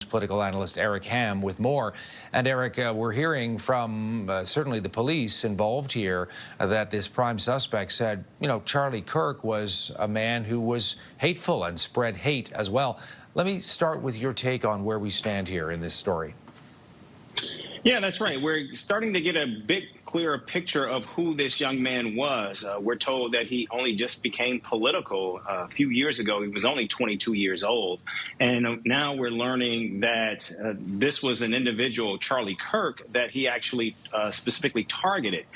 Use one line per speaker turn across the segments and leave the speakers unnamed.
political analyst Eric Ham with more. And Eric, we're hearing from certainly the police involved here that this prime suspect said, Charlie Kirk was a man who was hateful and spread hate as well. Let me start with your take on where we stand here in this story.
Yeah, that's right. We're starting to get a bit clearer picture of who this young man was. We're told that he only just became political a few years ago. He was only 22 years old. And now we're learning that this was an individual, Charlie Kirk, that he actually specifically targeted.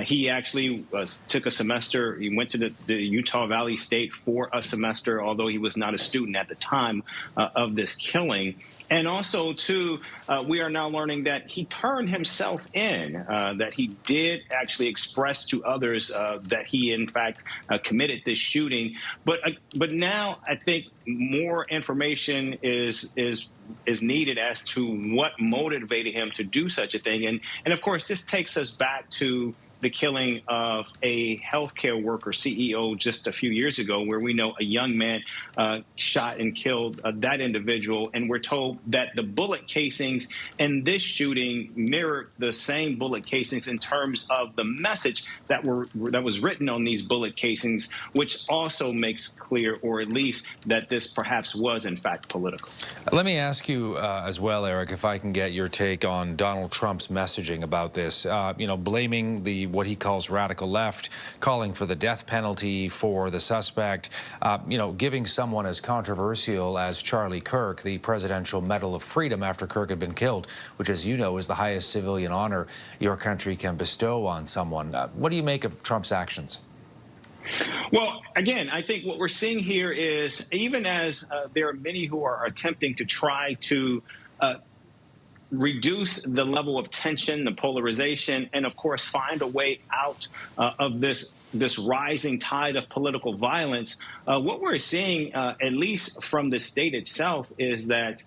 He actually took a semester. He went to the Utah Valley State for a semester, although he was not a student at the time of this killing. And also, too, we are now learning that he turned himself in, that he did actually express to others that he, in fact, committed this shooting. But now I think more information is needed as to what motivated him to do such a thing. And of course, this takes us back to the killing of a healthcare worker, CEO, just a few years ago, where we know a young man shot and killed that individual. And we're told that the bullet casings in this shooting mirrored the same bullet casings in terms of the message that was written on these bullet casings, which also makes clear, or at least that this perhaps was in fact political.
Let me ask you as well, Eric, if I can get your take on Donald Trump's messaging about this, blaming what he calls radical left, calling for the death penalty for the suspect, giving someone as controversial as Charlie Kirk the Presidential Medal of Freedom after Kirk had been killed, which, as you know, is the highest civilian honor your country can bestow on someone. What do you make of Trump's actions?
Well, again, I think what we're seeing here is, even as there are many who are attempting to try to reduce the level of tension, the polarization, and of course find a way out of this rising tide of political violence, what we're seeing, at least from the state itself, is that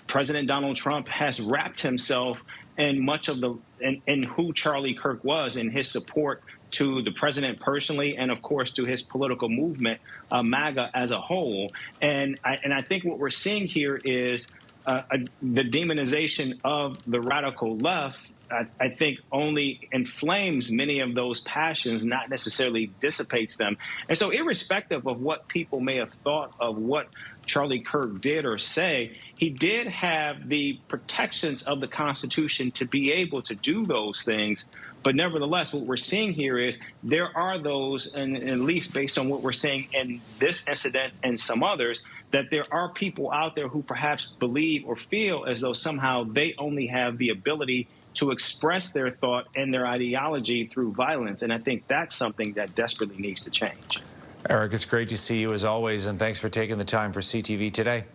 President Donald Trump has wrapped himself in much of in who Charlie Kirk was, in his support to the president personally, and of course to his political movement, MAGA as a whole. And I think what we're seeing here is the demonization of the radical left, I think, only inflames many of those passions, not necessarily dissipates them. And so irrespective of what people may have thought of what Charlie Kirk did or say, he did have the protections of the Constitution to be able to do those things. But nevertheless, what we're seeing here is there are those, and at least based on what we're seeing in this incident and some others, that there are people out there who perhaps believe or feel as though somehow they only have the ability to express their thought and their ideology through violence. And I think that's something that desperately needs to change.
Eric, it's great to see you as always, and thanks for taking the time for CTV today.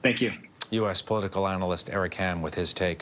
Thank you.
U.S. political analyst Eric Ham with his take.